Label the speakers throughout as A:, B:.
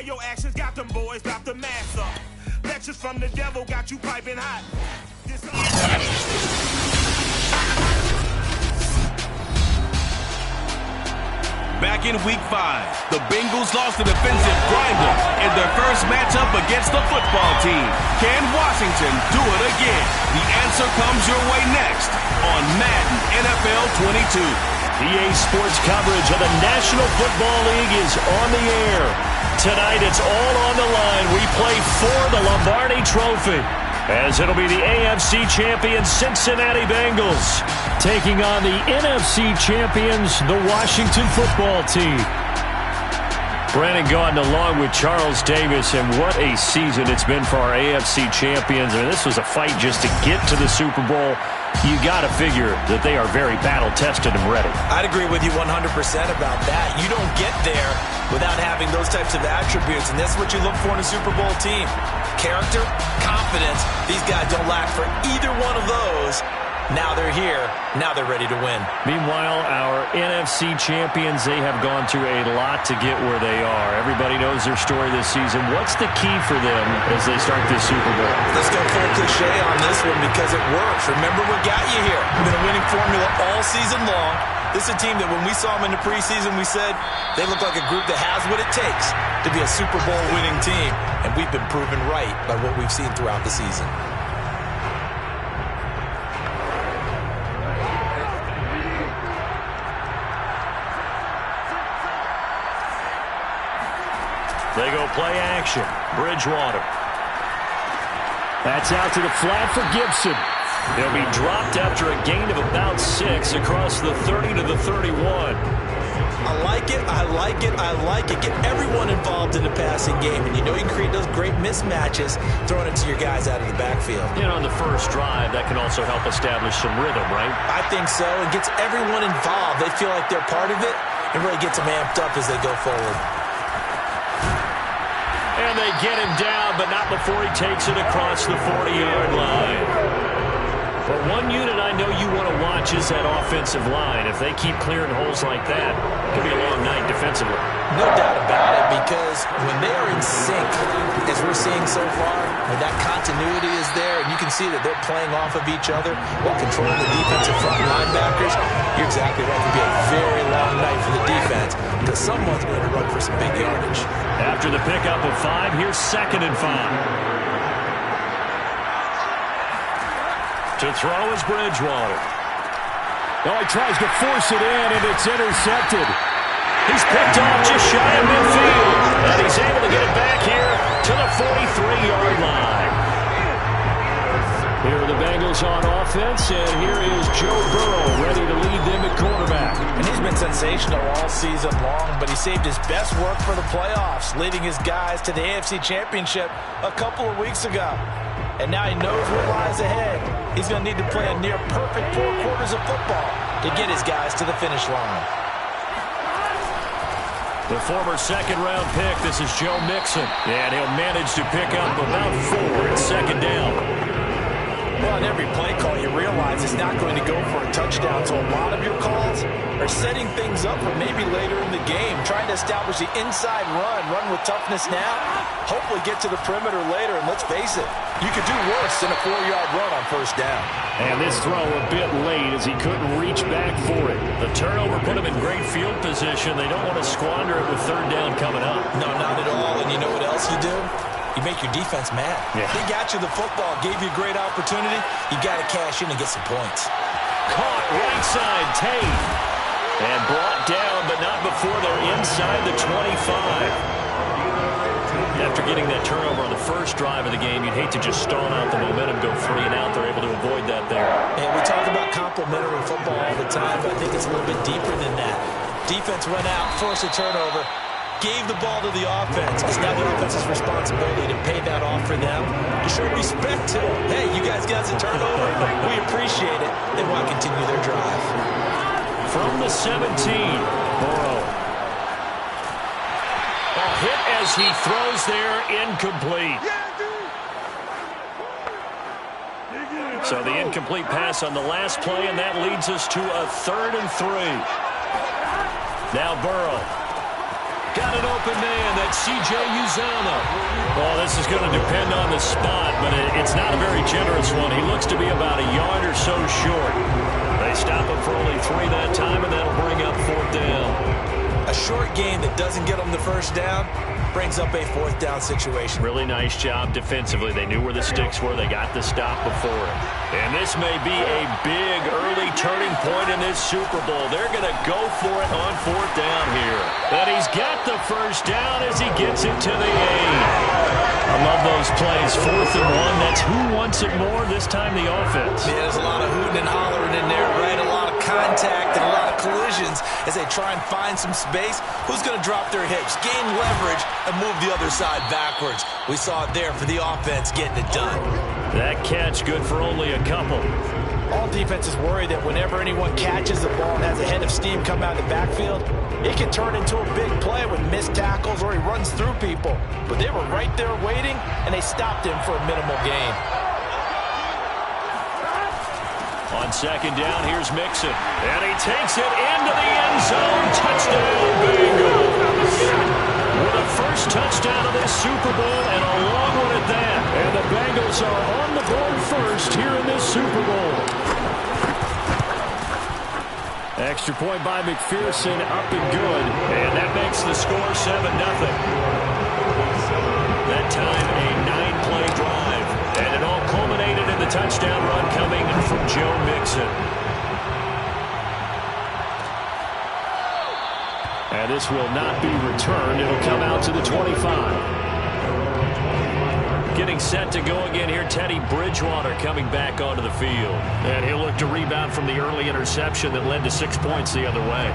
A: your actions got them boys about to mass up. Lectures from the devil got you piping hot.
B: Back in Week 5, the Bengals lost a defensive grinder in their first matchup against the football team. Can Washington do it again? The answer comes your way next on Madden NFL 22.
C: EA Sports coverage of the National Football League is on the air. Tonight it's all on the line. We play for the Lombardi Trophy, as it'll be the AFC champion Cincinnati Bengals taking on the NFC champions, the Washington Football Team. Brandon Gaudin along with Charles Davis, and what a season it's been for our AFC champions. I mean, this was a fight just to get to the Super Bowl. You got to figure that they are very battle-tested and ready.
D: I'd agree with you 100% about that. You don't get there without having those types of attributes, and that's what you look for in a Super Bowl team. Character, confidence. These guys don't lack for either one of those. Now they're here. Now they're ready to win.
C: Meanwhile, our NFC champions, they have gone through a lot to get where they are. Everybody knows their story this season. What's the key for them as they start this Super Bowl?
D: Let's go full cliche on this one because it works. Remember what got you here. Been a winning formula all season long. This is a team that when we saw them in the preseason, we said they look like a group that has what it takes to be a Super Bowl winning team. And we've been proven right by what we've seen throughout the season.
C: They go play action. Bridgewater. That's out to the flat for Gibson. He'll be dropped after a gain of about 6 across the 30 to the 31.
D: I like it. I like it. I like it. Get everyone involved in the passing game. And you know you can create those great mismatches throwing it to your guys out of the backfield.
C: And on the first drive, that can also help establish some rhythm, right?
D: I think so. It gets everyone involved. They feel like they're part of it and really gets them amped up as they go forward.
C: And they get him down, but not before he takes it across the 40-yard line. But one unit I know you want to watch is that offensive line. If they keep clearing holes like that, it could be a long night defensively.
D: No doubt about it, because when they are in sync, as we're seeing so far, when that continuity is there, and you can see that they're playing off of each other while controlling the defensive front linebackers, you're exactly right. It could be a very long night for the defense because someone's going to run for some big yardage.
C: After the pickup of 5, here's 2nd and 5. To throw is Bridgewater. Oh, he tries to force it in, and it's intercepted. He's picked off just shy of midfield, and he's able to get it back here to the 43-yard line. Here are the Bengals on offense, and here is Joe Burrow ready to lead them at quarterback.
D: And he's been sensational all season long, but he saved his best work for the playoffs, leading his guys to the AFC Championship a couple of weeks ago. And now he knows what lies ahead. He's going to need to play a near-perfect 4 quarters of football to get his guys to the finish line.
C: The former second-round pick, this is Joe Mixon. And he'll manage to pick up about 4 at 2nd down.
D: Well, on every play call, you realize it's not going to go for a touchdown, so a lot of your calls are setting things up for maybe later in the game, trying to establish the inside run with toughness now, hopefully get to the perimeter later, and let's face it, you could do worse than a 4-yard run on 1st down.
C: And this throw a bit late as he couldn't reach back for it. The turnover put him in great field position. They don't want to squander it with 3rd down coming up.
D: No, not at all, and you know what else you do? You make your defense mad.
C: Yeah.
D: They got you the football, gave you a great opportunity. You got to cash in and get some points.
C: Caught right side, Tate. And brought down, but not before they're inside the 25. After getting that turnover on the first drive of the game, you'd hate to just stall out the momentum, go 3 and out. They're able to avoid that there.
D: And we talk about complementary football all the time, but I think it's a little bit deeper than that. Defense went out, forced a turnover, gave the ball to the offense. It's now the offense's responsibility to pay that off for them, to show respect to them. Hey, you guys got a turnover. We appreciate it. They want to continue their drive.
C: From the 17, Burrow. A hit as he throws there, incomplete. So the incomplete pass on the last play, and that leads us to a 3rd and 3. Now Burrow. Got an open man. That's C.J. Uzomah. Well, this is going to depend on the spot, but it's not a very generous one. He looks to be about a yard or so short. They stop him for only 3 that time, and that'll bring up 4th down.
D: A short gain that doesn't get them the first down brings up a 4th down situation.
C: Really nice job defensively. They knew where the sticks were. They got the stop before it. And this may be a big early turning point in this Super Bowl. They're going to go for it on 4th down here. And he's got the first down as he gets it to the 8. I love those plays. 4th and 1. That's who wants it more, this time the offense.
D: Yeah, there's a lot of hooting and hollering in there, right? A lot of contact and a lot of collisions as they try and find some space. Who's going to drop their hips, gain leverage, and move the other side backwards? We saw it there for the offense getting it done.
C: That catch good for only a couple.
D: All defenses worry that whenever anyone catches the ball and has a head of steam come out of the backfield, it can turn into a big play with missed tackles or he runs through people. But they were right there waiting, and they stopped him for a minimal gain.
C: On 2nd down, here's Mixon. And he takes it into the end zone. Touchdown, Bengals. With the first touchdown of this Super Bowl, and a long one at that. And the Bengals are on the board first here in this Super Bowl. Extra point by McPherson, up and good. And that makes the score 7-0. That time, a 9-play drive. And it all culminated in the touchdown run coming from Joe Mixon. And this will not be returned. It'll come out to the 25. Getting set to go again here, Teddy Bridgewater coming back onto the field. And he'll look to rebound from the early interception that led to 6 points the other way.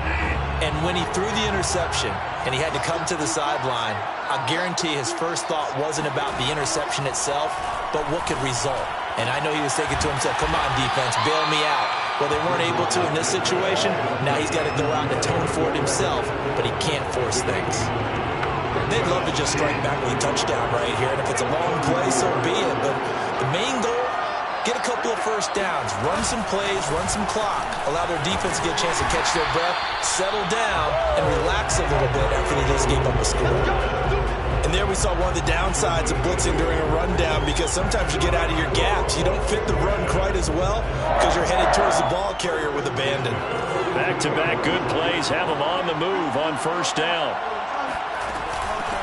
D: And when he threw the interception and he had to come to the sideline, I guarantee his first thought wasn't about the interception itself, but what could result. And I know he was thinking to himself, come on, defense, bail me out. Well, they weren't able to in this situation. Now he's got to go out and atone for it himself, but he can't force things. They'd love to just strike back with a touchdown right here, and if it's a long play, so be it. But the main goal, get a couple of first downs, run some plays, run some clock, allow their defense to get a chance to catch their breath, settle down, and relax a little bit after they just gave up a score. And there we saw one of the downsides of blitzing during a rundown, because sometimes you get out of your gaps. You don't fit the run quite as well because you're headed towards the ball carrier with abandon.
C: Back-to-back good plays have them on the move on 1st down.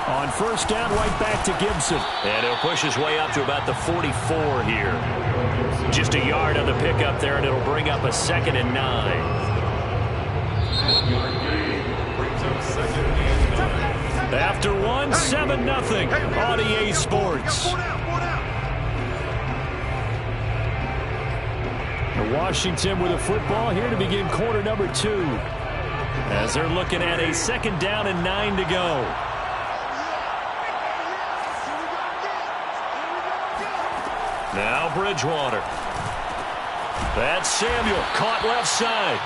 C: On 1st down, right back to Gibson. And he'll push his way up to about the 44 here. Just a yard on the pickup there, and it'll bring up a 2nd and 9. After 1, 7-0 on EA Sports. Washington with a football here to begin quarter number 2. As they're looking at a 2nd down and 9 to go. Now Bridgewater. That's Samuel, caught left side.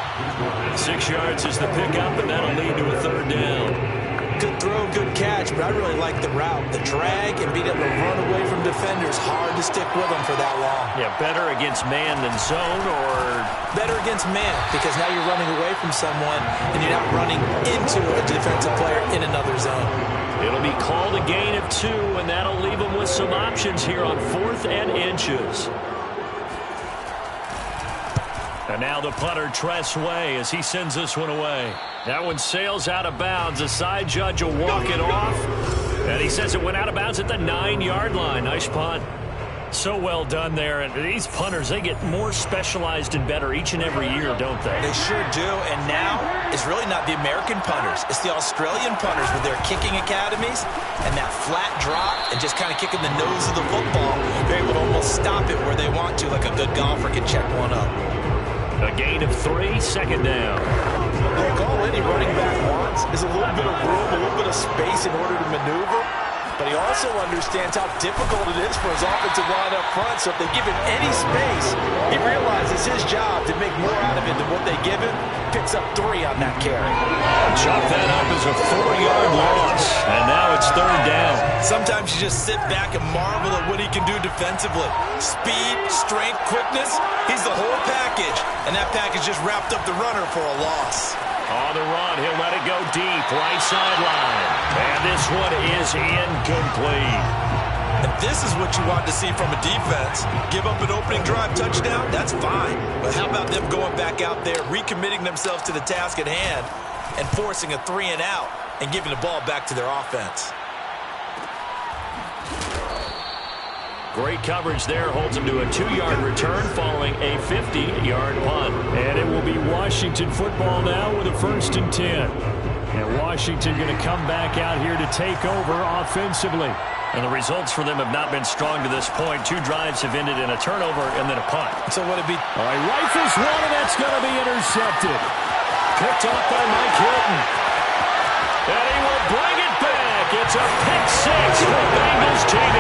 C: 6 yards is the pickup, and that'll lead to a 3rd down.
D: Good throw, good catch, but I really like the route. The drag and being able to run away from defenders. Hard to stick with them for that long.
C: Yeah, better against man than zone, or?
D: Better against man, because now you're running away from someone, and you're not running into a defensive player in another zone.
C: It'll be called a gain of 2, and that'll leave them with some options here on 4th and inches. And now the punter, Tress Way, as he sends this one away. That one sails out of bounds. The side judge will walk it off. And he says it went out of bounds at the 9-yard line. Nice punt. So well done there. And these punters, they get more specialized and better each and every year, don't they?
D: They sure do. And now it's really not the American punters. It's the Australian punters with their kicking academies and that flat drop and just kind of kicking the nose of the football. They're able to almost stop it where they want to, like a good golfer can check one up.
C: A gain of 3, 2nd down.
D: Look, all any running back wants is a little bit of room, a little bit of space in order to maneuver. But he also understands how difficult it is for his offensive line up front. So if they give him any space, he realizes his job to make more out of it than what they give him. Picks up 3 on that carry.
C: Chalk that up as a 4-yard loss. And now it's 3rd down.
D: Sometimes you just sit back and marvel at what he can do defensively. Speed, strength, quickness. He's the whole package. And that package just wrapped up the runner for a loss.
C: On the run, he'll let it go deep, right sideline. And this one is incomplete.
D: And this is what you want to see from a defense. Give up an opening drive touchdown, that's fine. But how about them going back out there, recommitting themselves to the task at hand, and forcing a 3-and-out and giving the ball back to their offense.
C: Great coverage there, holds him to a 2-yard return following a 50-yard punt.
E: And it will be Washington football now with a 1st and 10. And Washington going to come back out here to take over offensively.
C: And the results for them have not been strong to this point. 2 drives have ended in a turnover and then a punt.
D: So would it be?
E: All right, rifles one, and that's going to be intercepted. Picked off by Mike Hilton.
C: And he will bring it back. It's a pick 6 for Bengals TV.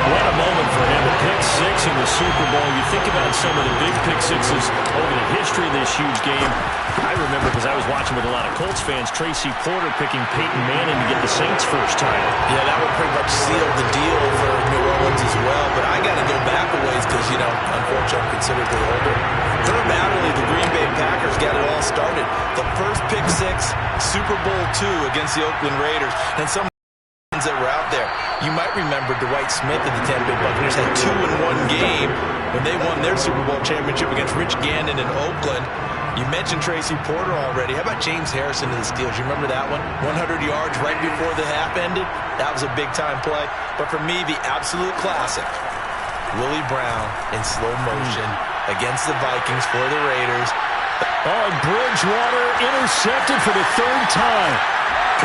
C: What a moment for him, a pick 6 in the Super Bowl. You think about some of the big pick 6s over the history of this huge game. I remember, because I was watching with a lot of Colts fans, Tracy Porter picking Peyton Manning to get the Saints' first title.
D: Yeah, that would pretty much seal the deal for New Orleans as well. But I got to go back a ways because, you know, unfortunately, I'm considerably older. Herb Adderley, the Green Bay Packers, got it all started. The first pick 6, Super Bowl II against the Oakland Raiders. And some that were out there. You might remember Dwight Smith and the Tampa Bay Buccaneers had 2 in one game when they won their Super Bowl championship against Rich Gannon in Oakland. You mentioned Tracy Porter already. How about James Harrison to the Steelers? You remember that one? 100 yards right before the half ended. That was a big-time play. But for me, the absolute classic, Willie Brown in slow motion against the Vikings for the Raiders.
E: Oh, and Bridgewater intercepted for the 3rd time.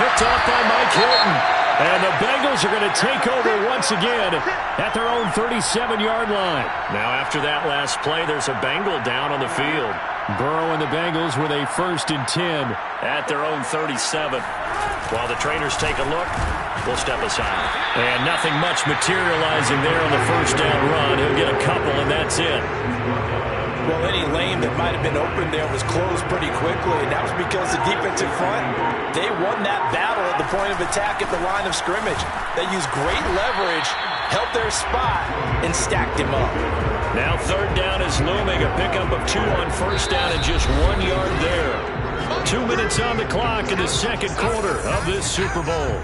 E: Picked off by Mike Hilton. And the Bengals are going to take over once again at their own 37-yard line.
C: Now after that last play, there's a Bengal down on the field.
E: Burrow and the Bengals with a 1st and 10.
C: At their own 37. While the trainers take a look, we'll step aside.
E: And nothing much materializing there on the 1st down run. He'll get a couple, and that's it.
D: Well, any lane that might have been open there was closed pretty quickly, and that was because the defensive front, they won that battle at the point of attack at the line of scrimmage. They used great leverage, helped their spot, and stacked him up.
C: Now 3rd down is looming, a pickup of 2 on 1st down and just 1 yard there.
E: 2 minutes on the clock in the 2nd quarter of this Super Bowl.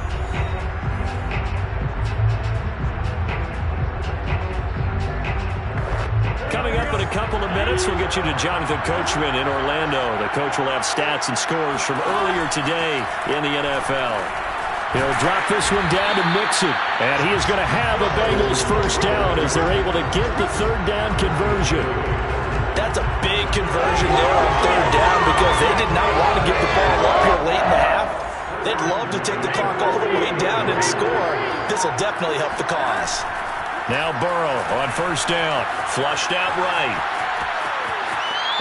C: Coming up in a couple of minutes, we'll get you to Jonathan Coachman in Orlando. The coach will have stats and scores from earlier today in the NFL.
E: He'll drop this one down to Mixon. And he is going to have a Bengals 1st down as they're able to get the 3rd down conversion.
D: That's a big conversion there on 3rd down because they did not want to get the ball up here late in the half. They'd love to take the clock all the way down and score. This will definitely help the cause.
C: Now Burrow on 1st down. Flushed out right.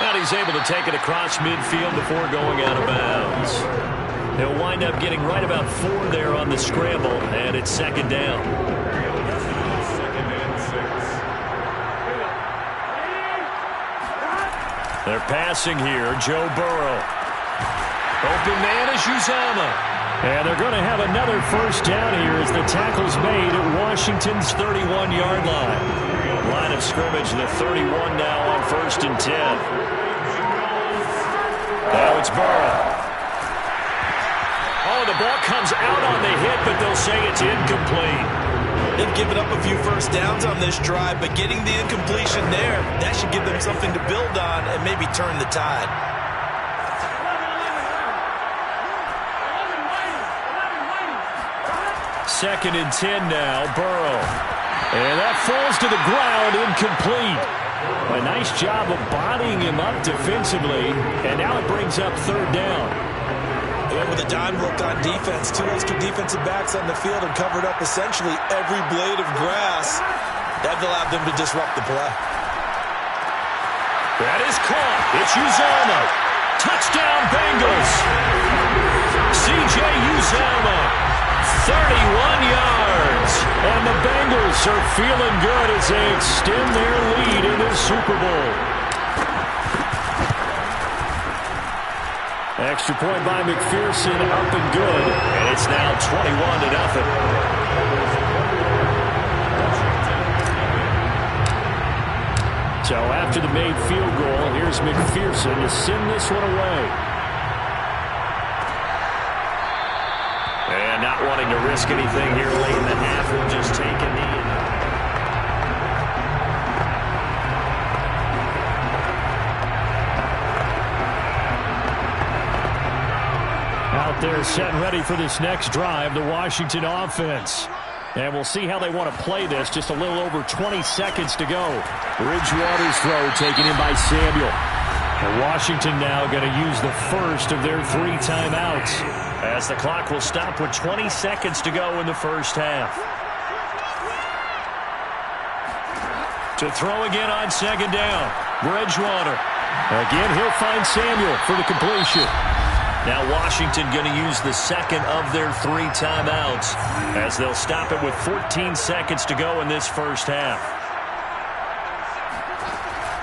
C: And he's able to take it across midfield before going out of bounds. He'll wind up getting right about 4 there on the scramble, and it's 2nd down. They're passing here. Joe Burrow. Open man is Uzomah.
E: And they're going to have another 1st down here as the tackle's made at Washington's 31-yard line.
C: Line of scrimmage, the 31 now on 1st and 10. Now it's Burrow. Oh, the ball comes out on the hit, but they'll say it's incomplete.
D: They've given up a few 1st downs on this drive, but getting the incompletion there, that should give them something to build on and maybe turn the tide.
E: 2nd and 10 now, Burrow. And that falls to the ground, incomplete. A nice job of bodying him up defensively, and now it brings up 3rd down.
D: And with a dime look on defense, 2 extra defensive backs on the field and covered up essentially every blade of grass. That allowed them to disrupt the play.
C: That is caught. It's Uzomah. Touchdown, Bengals. C.J. Uzomah. 31 yards.
E: And the Bengals are feeling good as they extend their lead in this Super Bowl. Extra point by McPherson, up and good.
C: And it's now 21-0.
E: So So after the made field goal, here's McPherson to send this one away. And not wanting to risk anything here late in the half, we'll just take a knee. Out there set and ready for this next drive, the Washington offense. And we'll see how they want to play this. Just a little over 20 seconds to go. Bridgewater's throw taken in by Samuel. And Washington now going to use the first of their 3 timeouts, as the clock will stop with 20 seconds to go in the first half. To throw again on second down, Bridgewater. Again, he'll find Samuel for the completion. Now Washington going to use the second of their 3 timeouts, as they'll stop it with 14 seconds to go in this first half.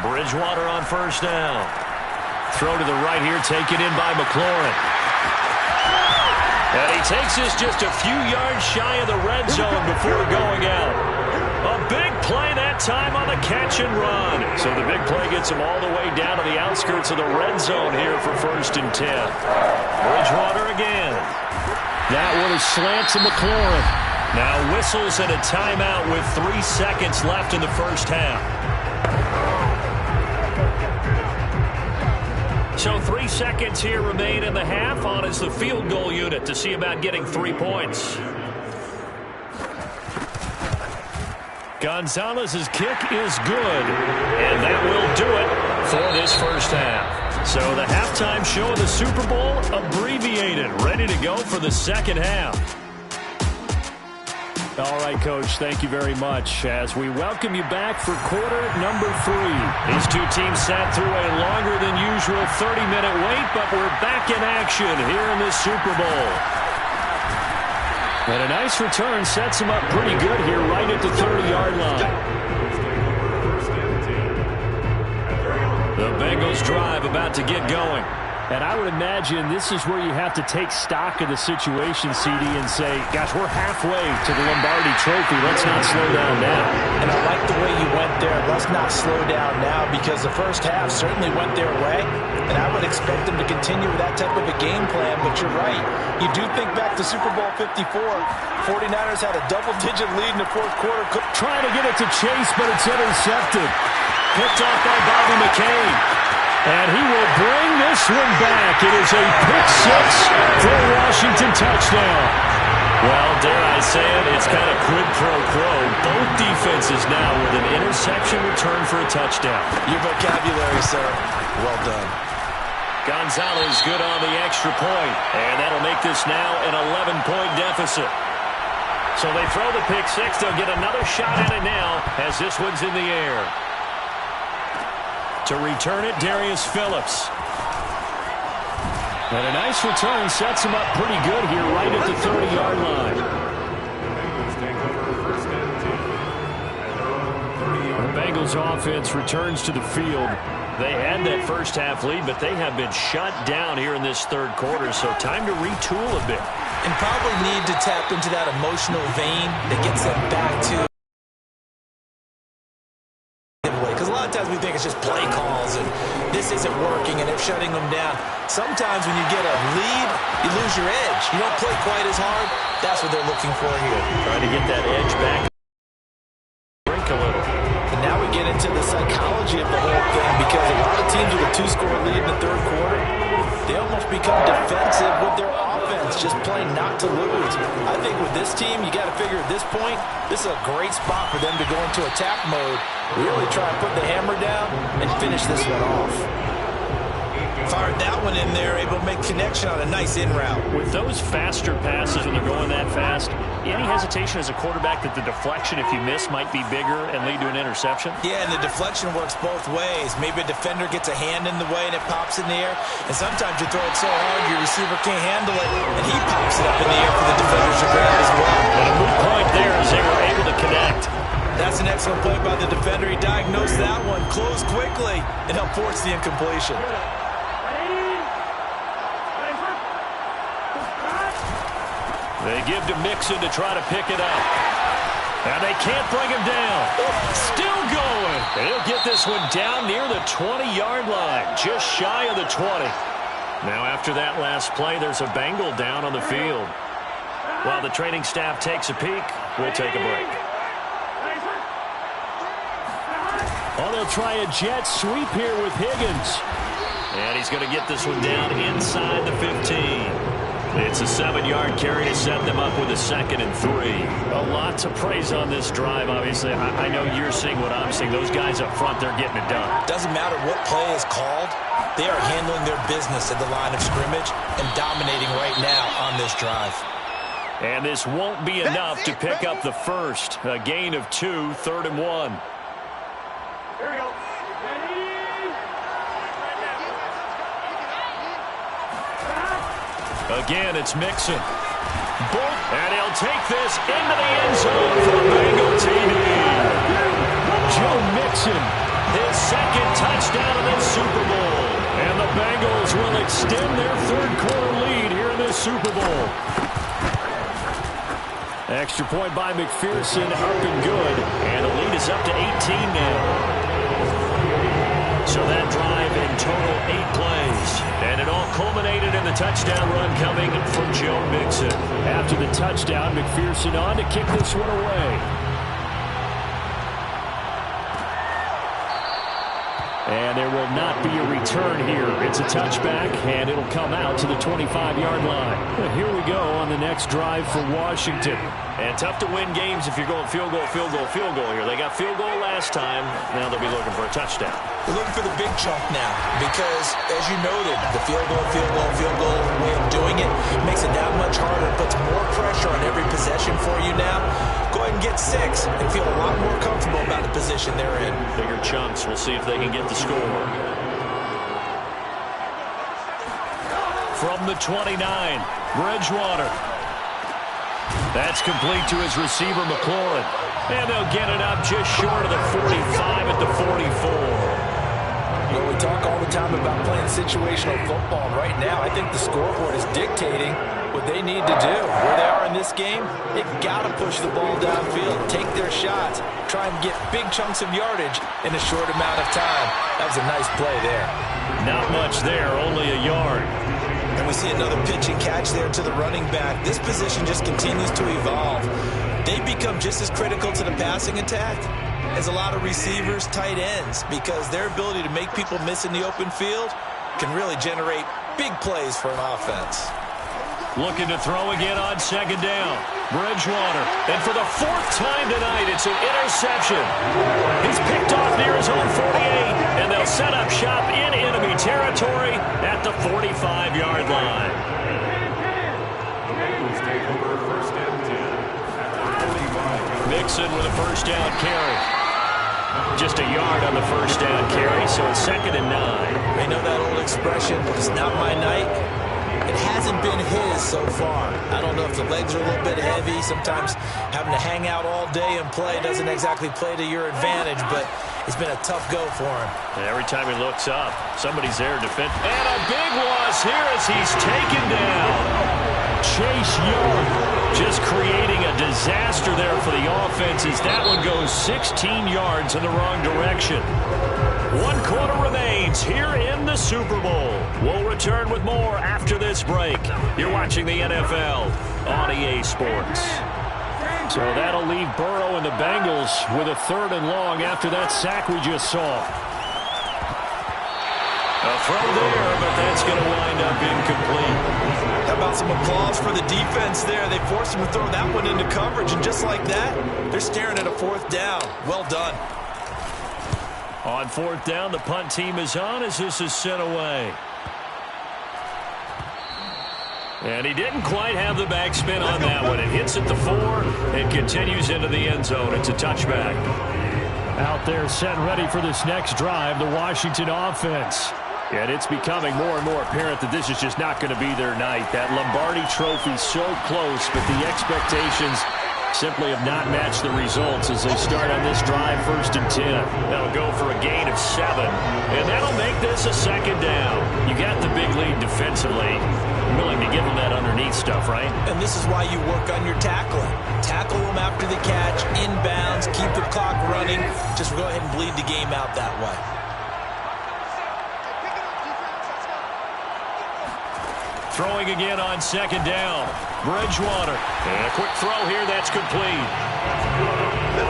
E: Bridgewater on first down. Throw to the right here, taken in by McLaurin. And he takes this just a few yards shy of the red zone before going out. A big play that time on the catch and run. So the big play gets him all the way down to the outskirts of the red zone here for 1st and 10. Bridgewater again. That one is slant to McLaurin. Now whistles and a timeout with 3 seconds left in the first half. So 3 seconds here remain in the half. On is the field goal unit to see about getting 3 points. Gonzalez's kick is good, and that will do it for this first half. So the halftime show of the Super Bowl abbreviated, ready to go for the second half. All right, Coach, thank you very much as we welcome you back for quarter number 3. These two teams sat through a longer than usual 30-minute wait, but we're back in action here in the Super Bowl. And a nice return sets him up pretty good here right at the 30-yard line. The Bengals drive about to get going. And I would imagine this is where you have to take stock of the situation, CD, and say, gosh, we're halfway to the Lombardi Trophy. Let's not slow down now.
D: And I like the way you went there. Let's not slow down now, because the first half certainly went their way. And I would expect them to continue with that type of a game plan. But you're right. You do think back to Super Bowl 54. 49ers had a double-digit lead in the fourth quarter.
E: Trying to get it to Chase, but it's intercepted. Picked off by Bobby McCain. And he will bring this one back. It is a pick-6 for a Washington touchdown.
C: Well, dare I say it, it's kind of quid pro quo. Both defenses now with an interception return for a touchdown.
D: Your vocabulary, sir. Well done.
C: Gonzalez good on the extra point, and that'll make this now an 11-point deficit. So they throw the pick-6. They'll get another shot at it now as this one's in the air. To return it, Darius Phillips.
E: And a nice return sets him up pretty good here right at the 30-yard line. The Bengals offense returns to the field. They had that first half lead, but they have been shut down here in this third quarter, so time to retool a bit.
D: And probably need to tap into that emotional vein that gets them back to. Because a lot of times we think it's just play calls and this isn't working and it's shutting them down. Sometimes when you get a lead, you lose your edge. You don't play quite as hard. That's what they're looking for here.
C: Trying to get that edge back. Drink a little.
D: And now we get into the psychology of the whole thing, because a lot of teams with a 2-score lead in the third quarter, they almost become defensive with their offense, just playing not to lose. I think with this team, you got to figure at this point, this is a great spot for them to go into attack mode, really try and put the hammer down and finish this one off. Fired that one in there, able to make connection on a nice in route.
E: With those faster passes when they're going that fast, any hesitation as a quarterback that the deflection, if you miss, might be bigger and lead to an interception?
D: Yeah, and the deflection works both ways. Maybe a defender gets a hand in the way and it pops in the air. And sometimes you throw it so hard your receiver can't handle it, and he pops it up in the air for the defenders to grab as well.
E: And a moot point there as they were able to connect.
D: That's an excellent play by the defender. He diagnosed that one, closed quickly, and helped force the incompletion.
E: They give to Mixon to try to pick it up. And they can't bring him down. Still going. And he'll get this one down near the 20-yard line, just shy of the 20. Now after that last play, there's a Bengal down on the field. While the training staff takes a peek, we'll take a break. Oh, they'll try a jet sweep here with Higgins. And he's going to get this one down inside the 15. It's a 7-yard carry to set them up with a 2nd and 3. A lot to praise on this drive, obviously. I know you're seeing what I'm seeing. Those guys up front, they're getting it done.
D: Doesn't matter what play is called. They are handling their business at the line of scrimmage and dominating right now on this drive.
E: And this won't be enough to pick up the first. A gain of 2, 3rd and 1.
A: Here we go.
E: Again, it's Mixon. And he'll take this into the end zone for a Bengal TD. Joe Mixon, his 2nd touchdown of this Super Bowl. And the Bengals will extend their 3rd quarter lead here in this Super Bowl. Extra point by McPherson, up and good. And the lead is up to 18 now. So that drive in total 8 plays. And it all culminated in the touchdown run coming from Joe Mixon. After the touchdown, McPherson on to kick this one away. And there will not be a return here. It's a touchback, and it'll come out to the 25-yard line. Well, here we go on the next drive for Washington. And tough to win games if you're going field goal, field goal, field goal here. They got field goal last time. Now they'll be looking for a touchdown.
D: They're looking for the big chunk now because, as you noted, the field goal way of doing it makes it that much harder. It puts more pressure on every possession for you now. Go ahead and get 6 and feel a lot more comfortable about the position they're in.
E: Bigger chunks. We'll see if they can get the score. From the 29, Bridgewater. That's complete to his receiver, McLaurin. And they'll get it up just short of the 45 at the 44.
D: Well, we talk all the time about playing situational football. Right now, I think the scoreboard is dictating what they need to do. Where they are in this game, they've got to push the ball downfield, take their shots, try and get big chunks of yardage in a short amount of time. That was a nice play there.
E: Not much there, only a yard.
D: And we see another pitch and catch there to the running back. This position just continues to evolve. They become just as critical to the passing attack as a lot of receivers, tight ends, because their ability to make people miss in the open field can really generate big plays for an offense.
E: Looking to throw again on 2nd down. Bridgewater. And for the 4th time tonight, it's an interception. He's picked off near his own 48, and they'll set up shop in enemy territory at the 45-yard line. Mixon with a 1st down carry. Just a yard on the 1st down carry, so it's 2nd and 9.
D: They know that old expression, it's not my night. It hasn't been his so far. I don't know if the legs are a little bit heavy. Sometimes having to hang out all day and play doesn't exactly play to your advantage, but it's been a tough go for him.
E: And every time he looks up, somebody's there to defend. And a big loss here as he's taken down. Chase Young just creating a disaster there for the offense as that one goes 16 yards in the wrong direction. 1 quarter remains here in the Super Bowl. We'll return with more after this break. You're watching the NFL on EA Sports. So that'll leave Burrow and the Bengals with a 3rd and long after that sack we just saw. A throw there, but that's going to wind up incomplete.
D: How about some applause for the defense there? They forced him to throw that one into coverage, and just like that, they're staring at a 4th down. Well done.
E: On 4th down, the punt team is on as this is sent away. And he didn't quite have the backspin on that one. It hits at the 4 and continues into the end zone. It's a touchback. Out there set and ready for this next drive, the Washington offense. And it's becoming more and more apparent that this is just not going to be their night. That Lombardi Trophy so close, but the expectations simply have not matched the results as they start on this drive 1st and 10. That'll go for a gain of 7. And that'll make this a 2nd down. You got the big lead defensively. Willing to give them that underneath stuff, right?
D: And this is why you work on your tackling. Tackle them after the catch, in winning, just go ahead and bleed the game out that way.
E: Throwing again on second down. Bridgewater. And a quick throw here. That's complete.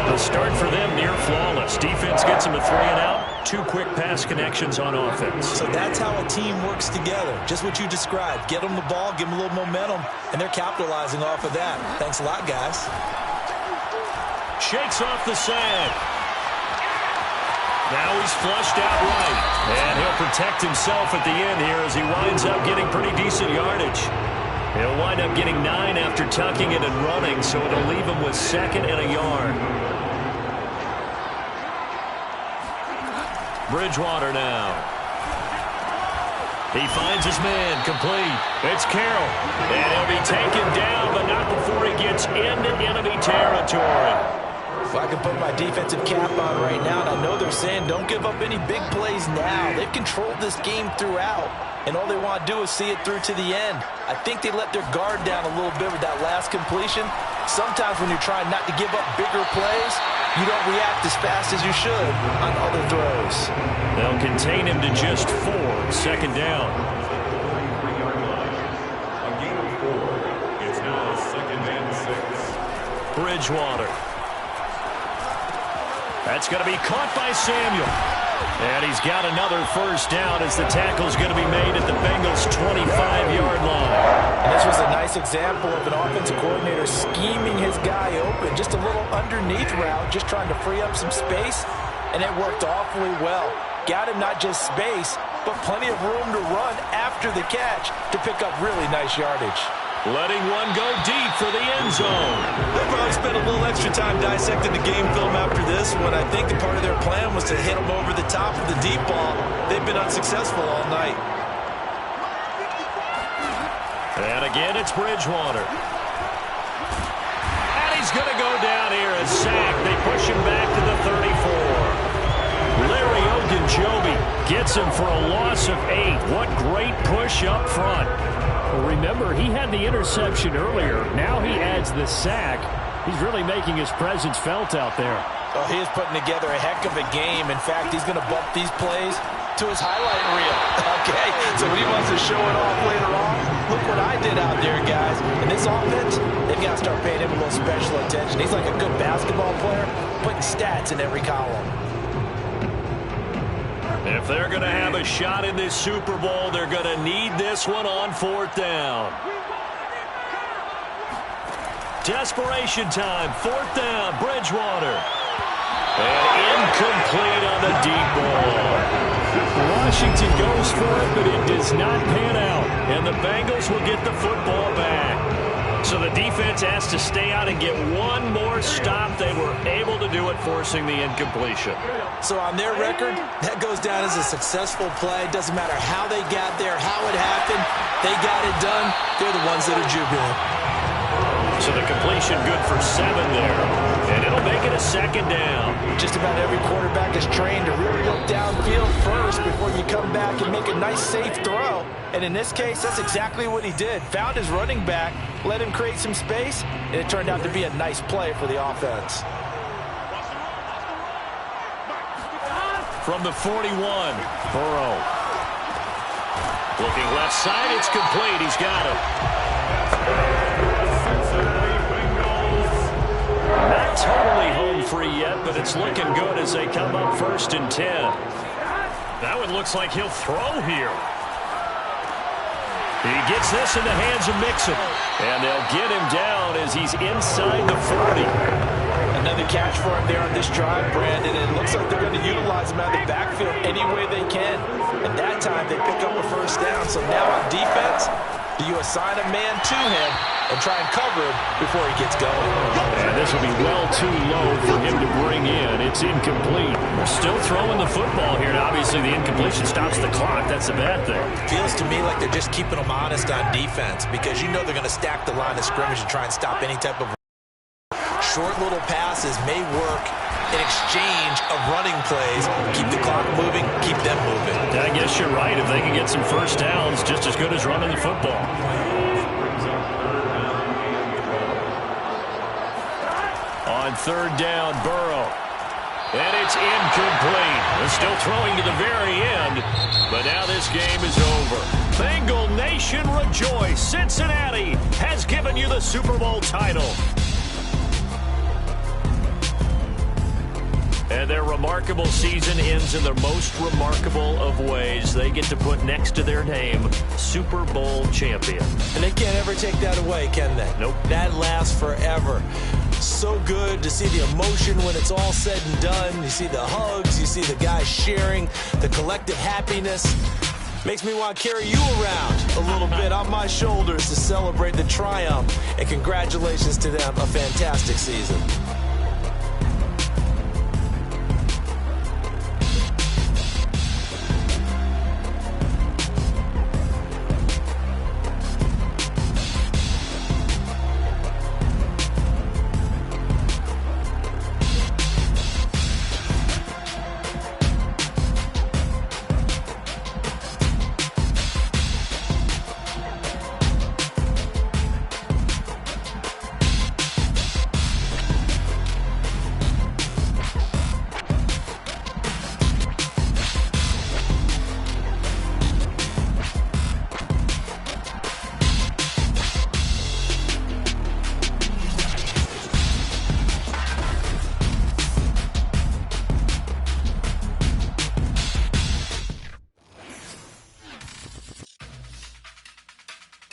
E: The start for them near flawless. Defense gets them to 3 and out. 2 quick pass connections on offense.
D: So that's how a team works together. Just what you described. Get them the ball, give them a little momentum, and they're capitalizing off of that. Thanks a lot, guys.
E: Shakes off the sag. Now he's flushed out right. And he'll protect himself at the end here as he winds up getting pretty decent yardage. He'll wind up getting 9 after tucking it and running, so it'll leave him with 2nd and a yard. Bridgewater now. He finds his man, complete. It's Carroll. And he'll be taken down, but not before he gets into enemy territory.
D: If I could put my defensive cap on right now, and I know they're saying don't give up any big plays now. They've controlled this game throughout, and all they want to do is see it through to the end. I think they let their guard down a little bit with that last completion. Sometimes when you're trying not to give up bigger plays, you don't react as fast as you should on other throws.
E: They'll contain him to just 4, 2nd down.
F: A gain of 4. It's now 2nd and 6.
E: Bridgewater. That's going to be caught by Samuel. And he's got another first down as the tackle's going to be made at the Bengals' 25-yard line.
D: And this was a nice example of an offensive coordinator scheming his guy open. Just a little underneath route, just trying to free up some space, and it worked awfully well. Got him not just space, but plenty of room to run after the catch to pick up really nice yardage.
E: Letting one go deep for the end zone.
D: They'll probably spend a little extra time dissecting the game film after this one. I think the part of their plan was to hit them over the top of the deep ball. They've been unsuccessful all night.
E: And again, it's Bridgewater. And he's going to go down here and sack. They push him back to the 34. Larry Ogunjobi gets him for a loss of 8. What great push up front. Well, remember, he had the interception earlier. Now he adds the sack. He's really making his presence felt out there.
D: Oh, he is putting together a heck of a game. In fact, he's going to bump these plays to his highlight reel. Okay, so when he wants to show it off later on, look what I did out there, guys. In this offense, they've got to start paying him a little special attention. He's like a good basketball player, putting stats in every column.
E: If they're going to have a shot in this Super Bowl, they're going to need this one on 4th down. Desperation time, 4th down, Bridgewater. And incomplete on the deep ball. Washington goes for it, but it does not pan out. And the Bengals will get the football back. So the defense has to stay out and get one more stop. They were able to do it, forcing the incompletion.
D: So on their record, that goes down as a successful play. Doesn't matter how they got there, how it happened. They got it done. They're the ones that are jubilant.
E: So the completion good for 7 there. And it'll make it a 2nd down.
D: Just about every quarterback is trained to really look downfield first before you come back and make a nice, safe throw. And in this case, that's exactly what he did. Found his running back, let him create some space, and it turned out to be a nice play for the offense.
E: From the 41, Burrow. Looking left side, it's complete. He's got it. Not totally home free yet, but it's looking good as they come up 1st and 10. That one looks like he'll throw here. He gets this in the hands of Mixon. And they'll get him down as he's inside the 40.
D: Another catch for him there on this drive, Brandon. And it looks like they're going to utilize him out of the backfield any way they can. And that time they pick up a first down. So now on defense, do you assign a man to him and try and cover him before he gets going?
E: And this will be well too low for him to bring in. It's incomplete. They're still throwing the football here. Now, obviously, the incompletion stops the clock. That's a bad thing.
D: Feels to me like they're just keeping them honest on defense because you know they're going to stack the line of scrimmage and try and stop any type of short little passes may work in exchange of running plays. Keep the clock moving, keep them moving.
E: I guess you're right. If they can get some first downs, just as good as running the football. On 3rd down, Burrow. And it's incomplete. They're still throwing to the very end, but now this game is over. Bengal Nation rejoice. Cincinnati has given you the Super Bowl title. And their remarkable season ends in the most remarkable of ways. They get to put next to their name, Super Bowl champion.
D: And they can't ever take that away, can they?
E: Nope.
D: That lasts forever. So good to see the emotion when it's all said and done. You see the hugs, you see the guys sharing, the collective happiness. Makes me want to carry you around a little bit on my shoulders to celebrate the triumph. And congratulations to them, a fantastic season.